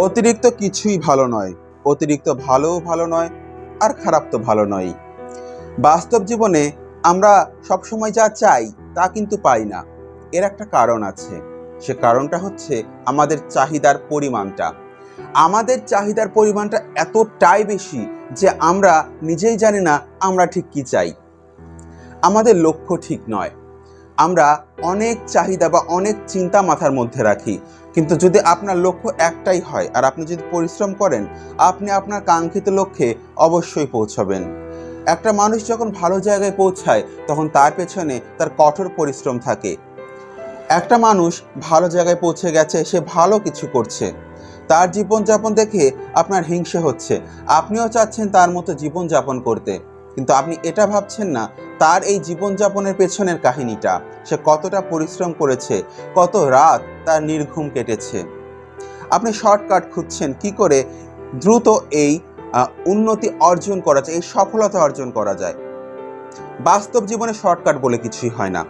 অতিরিক্ত কিছুই ভালো নয়, অতিরিক্ত ভালোও ভালো নয়, আর খারাপ তো ভালো নয়। বাস্তব জীবনে আমরা সবসময় যা চাই তা কিন্তু পাই না। এর একটা কারণ আছে। সে কারণটা হচ্ছে আমাদের চাহিদার পরিমাণটা। আমাদের চাহিদার পরিমাণটা এতটাই বেশি যে আমরা নিজেই জানি না আমরা ঠিক কি চাই। আমাদের লক্ষ্য ঠিক নয়। আমরা অনেক চাহিদা বা অনেক চিন্তা মাথার মধ্যে রাখি, কিন্তু যদি আপনার লক্ষ্য একটাই হয় আর আপনি যদি পরিশ্রম করেন, আপনি আপনার কাঙ্ক্ষিত লক্ষ্যে অবশ্যই পৌঁছাবেন। একটা মানুষ যখন ভালো জায়গায় পৌঁছায় তখন তার পেছনে তার কঠোর পরিশ্রম থাকে। একটা মানুষ ভালো জায়গায় পৌঁছে গেছে, সে ভালো কিছু করছে, তার জীবনযাপন দেখে আপনার হিংসে হচ্ছে, আপনিও চাচ্ছেন তার মতো জীবনযাপন করতে, কিন্তু আপনি এটা ভাবছেন না তার এই জীবনযাপনের পেছনের কাহিনীটা, সে কতটা পরিশ্রম করেছে, কত রাত তার নির্ঘুম কেটেছে। আপনি শর্টকাট খুঁজছেন কি করে দ্রুত এই উন্নতি অর্জন করা যায়, এই সফলতা অর্জন করা যায়। বাস্তব জীবনে শর্টকাট বলে কিছুই হয় না।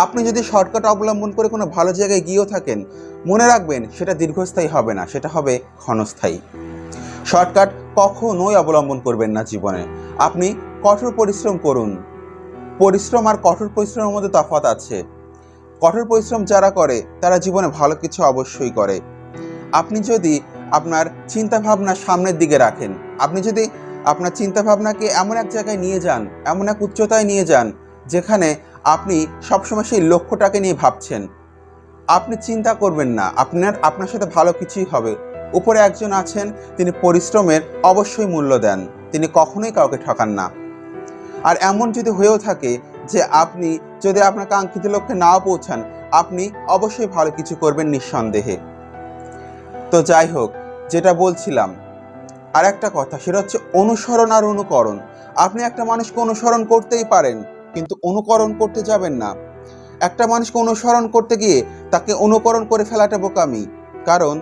আপনি যদি শর্টকাট অবলম্বন করে কোনো ভালো জায়গায় গিয়েও থাকেন, মনে রাখবেন সেটা দীর্ঘস্থায়ী হবে না, সেটা হবে ক্ষণস্থায়ী। শর্টকাট কখনোই অবলম্বন করবেন না জীবনে। আপনি কঠোর পরিশ্রম করুন। পরিশ্রম আর কঠোর পরিশ্রমের মধ্যে তফাৎ আছে। কঠোর পরিশ্রম যারা করে তারা জীবনে ভালো কিছু অবশ্যই করে। আপনি যদি আপনার চিন্তাভাবনা সামনের দিকে রাখেন, আপনি যদি আপনার চিন্তাভাবনাকে এমন এক জায়গায় নিয়ে যান, এমন এক উচ্চতায় নিয়ে যান যেখানে আপনি সবসময় সেই লক্ষ্যটাকে নিয়ে ভাবছেন, আপনি চিন্তা করবেন না আপনার সাথে ভালো কিছুই হবে। উপরে একজন আছেন, তিনি পরিশ্রমের অবশ্যই মূল্য দেন, তিনি কখনোই কাউকে ঠকান না। আর এমন যদি হয়েও থাকে যে আপনি যদি আপনার কাঙ্ক্ষিত লক্ষ্যে নাও পৌঁছান, আপনি অবশ্যই ভালো কিছু করবেন নিঃসন্দেহে। তো যাই হোক, যেটা বলছিলাম, আর একটা কথা, সেটা হচ্ছে অনুসরণ আর অনুকরণ। আপনি একটা মানুষকে অনুসরণ করতেই পারেন, কিন্তু অনুকরণ করতে যাবেন না। একটা মানুষকে অনুসরণ করতে গিয়ে তাকে অনুকরণ করে ফেলাটা বোকামি। কারণ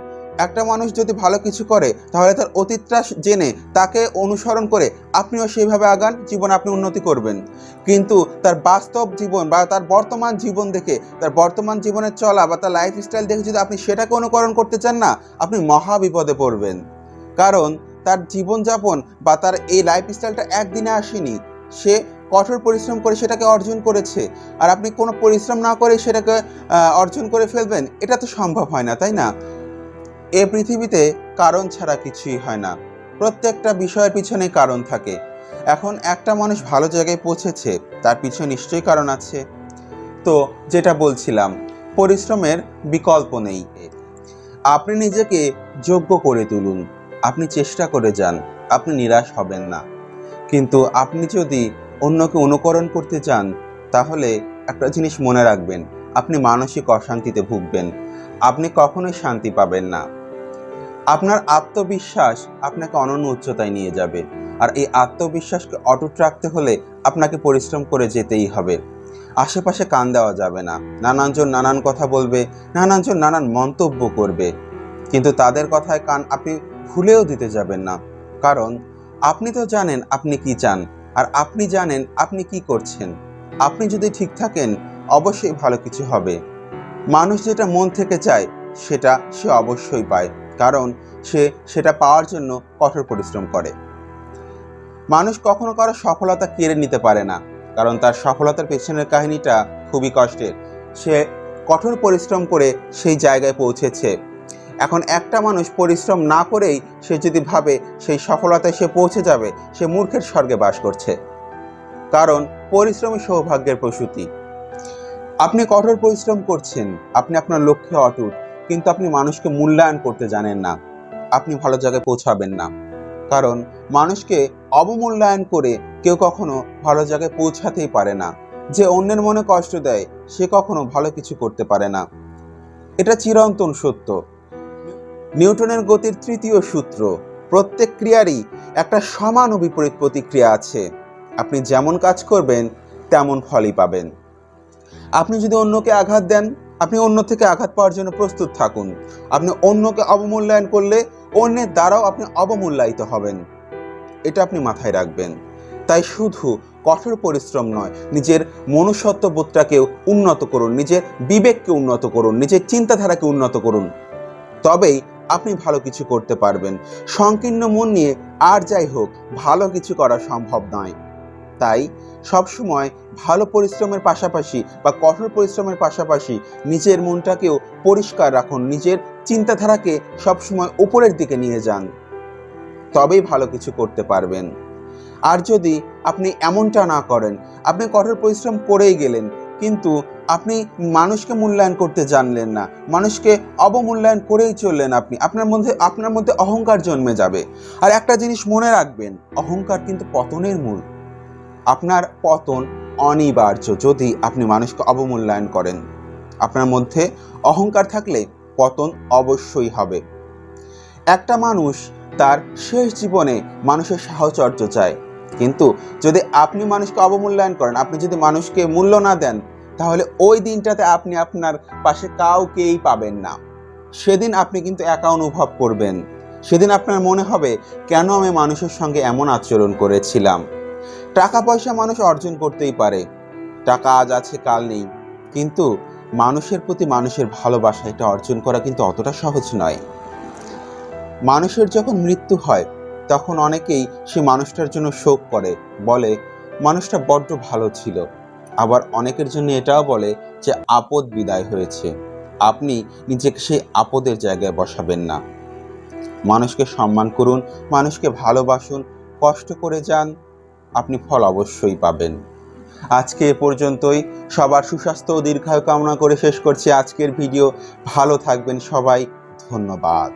একটা মানুষ যদি ভালো কিছু করে তাহলে তার অতীতটা জেনে তাকে অনুসরণ করে আপনিও সেইভাবে আগান, জীবনে আপনি উন্নতি করবেন। কিন্তু তার বাস্তব জীবন বা তার বর্তমান জীবন দেখে, তার বর্তমান জীবনের চলা বা তার লাইফস্টাইল দেখে যদি আপনি সেটাকে অনুকরণ করতে চান না, আপনি মহা বিপদে পড়বেন। কারণ তার জীবনযাপন বা তার এই লাইফস্টাইলটা একদিনে আসেনি। সে কঠোর পরিশ্রম করে সেটাকে অর্জন করেছে, আর আপনি কোনো পরিশ্রম না করে সেটাকে অর্জন করে ফেলবেন, এটা তো সম্ভব হয় না, তাই না? এ পৃথিবীতে কারণ ছাড়া কিছুই হয় না। প্রত্যেকটা বিষয়ের পিছনে কারণ থাকে। এখন একটা মানুষ ভালো জায়গায় পৌঁছেছে, তার পিছনে নিশ্চয়ই কারণ আছে। তো যেটা বলছিলাম, পরিশ্রমের বিকল্প নেই। আপনি নিজেকে যোগ্য করে তুলুন, আপনি চেষ্টা করে যান, আপনি নিরাশ হবেন না। কিন্তু আপনি যদি অন্যকে অনুকরণ করতে চান, তাহলে একটা জিনিস মনে রাখবেন, আপনি মানসিক অশান্তিতে ভুগবেন, আপনি কখনোই শান্তি পাবেন না। আপনার আত্মবিশ্বাস আপনাকে অনন্য উচ্চতায় নিয়ে যাবে, আর এই আত্মবিশ্বাসকে অটুট রাখতে হলে আপনাকে পরিশ্রম করে যেতেই হবে। আশেপাশে কান দেওয়া যাবে না। নানানজন নানান কথা বলবে, নানানজন নানান মন্তব্য করবে, কিন্তু তাদের কথায় কান আপনি ভুলেও দিতে যাবেন না। কারণ আপনি তো জানেন আপনি কি চান, আর আপনি জানেন আপনি কি করছেন। আপনি যদি ঠিক থাকেন, অবশ্যই ভালো কিছু হবে। মানুষ যেটা মন থেকে চায় সেটা সে অবশ্যই পায়, কারণ সে সেটা পাওয়ার জন্য কঠোর পরিশ্রম করে। মানুষ কখনো কারো সফলতা কেড়ে নিতে পারে না, কারণ তার সফলতার পেছনের কাহিনীটা খুবই কষ্টের। সে কঠোর পরিশ্রম করে সেই জায়গায় পৌঁছেছে। এখন একটা মানুষ পরিশ্রম না করেই সে যদি ভাবে সেই সফলতায় সে পৌঁছে যাবে, সে মূর্খের স্বর্গে বাস করছে। কারণ পরিশ্রমই সৌভাগ্যের প্রসূতি। আপনি কঠোর পরিশ্রম করছেন, আপনি আপনার লক্ষ্যে অটুট, কিন্তু আপনি মানুষকে মূল্যায়ন করতে জানেন না, আপনি ভালো জায়গায় পৌঁছাবেন না। কারণ মানুষকে অবমূল্যায়ন করে কেউ কখনো ভালো জায়গায় পৌঁছাতেই পারে না। যে অন্যের মনে কষ্ট দেয় সে কখনো ভালো কিছু করতে পারে না। এটা চিরন্তন সত্য। নিউটনের গতির তৃতীয় সূত্র, প্রত্যেক ক্রিয়ারই একটা সমান ও বিপরীত প্রতিক্রিয়া আছে। আপনি যেমন কাজ করবেন তেমন ফলই পাবেন। আপনি যদি অন্যকে আঘাত দেন, আপনি অন্য থেকে আঘাত পাওয়ার জন্য প্রস্তুত থাকুন। আপনি অন্যকে অবমূল্যায়ন করলে অন্যের দ্বারাও আপনি অবমূল্যায়িত হবেন, এটা আপনি মাথায় রাখবেন। তাই শুধু কঠোর পরিশ্রম নয়, নিজের মনুষ্যত্ববোধটাকেও উন্নত করুন, নিজের বিবেককে উন্নত করুন, নিজের চিন্তাধারাকে উন্নত করুন। তবেই আপনি ভালো কিছু করতে পারবেন। সংকীর্ণ মন নিয়ে আর যাই হোক ভালো কিছু করা সম্ভব নয়। তাই সবসময় ভালো পরিশ্রমের পাশাপাশি বা কঠোর পরিশ্রমের পাশাপাশি নিজের মনটাকেও পরিষ্কার রাখুন, নিজের চিন্তাধারাকে সবসময় উপরের দিকে নিয়ে যান, তবেই ভালো কিছু করতে পারবেন। আর যদি আপনি এমনটা না করেন, আপনি কঠোর পরিশ্রম করেই গেলেন কিন্তু আপনি মানুষকে মূল্যায়ন করতে জানলেন না, মানুষকে অবমূল্যায়ন করেই চললেন, আপনার মধ্যে অহংকার জন্মে যাবে। আর একটা জিনিস মনে রাখবেন, অহংকার কিন্তু পতনের মূল। আপনার পতন অনিবার্য যদি আপনি মানুষকে অবমূল্যায়ন করেন। আপনার মধ্যে অহংকার থাকলে পতন অবশ্যই হবে। একটা মানুষ তার শেষ জীবনে মানুষের সাহচর্য চায়, কিন্তু যদি আপনি মানুষকে অবমূল্যায়ন করেন, আপনি যদি মানুষকে মূল্য না দেন, তাহলে ওই দিনটাতে আপনি আপনার পাশে কাউকেই পাবেন না। সেদিন আপনি কিন্তু একা অনুভব করবেন। সেদিন আপনার মনে হবে, কেন আমি মানুষের সঙ্গে এমন আচরণ করেছিলাম। টাকা পয়সা মানুষ অর্জন করতেই পারে, টাকা আজ আছে কাল নেই, কিন্তু মানুষের প্রতি মানুষের ভালোবাসা এটা অর্জন করা কিন্তু অতটা সহজ নয়। মানুষের যখন মৃত্যু হয় তখন অনেকেই সে মানুষটার জন্য শোক করে, বলে মানুষটা বড্ড ভালো ছিল। আবার অনেকের জন্য এটাও বলে যে আপদ বিদায় হয়েছে। আপনি নিজেকে সেই আপদের জায়গায় বসাবেন না। মানুষকে সম্মান করুন, মানুষকে ভালোবাসুন, কষ্ট করে যান, আপনি ফল অবশ্যই পাবেন। আজকে এ পর্যন্তই। সবার সুস্বাস্থ্য ও দীর্ঘায়ু কামনা করে শেষ করছি আজকের ভিডিও। ভালো থাকবেন সবাই, ধন্যবাদ।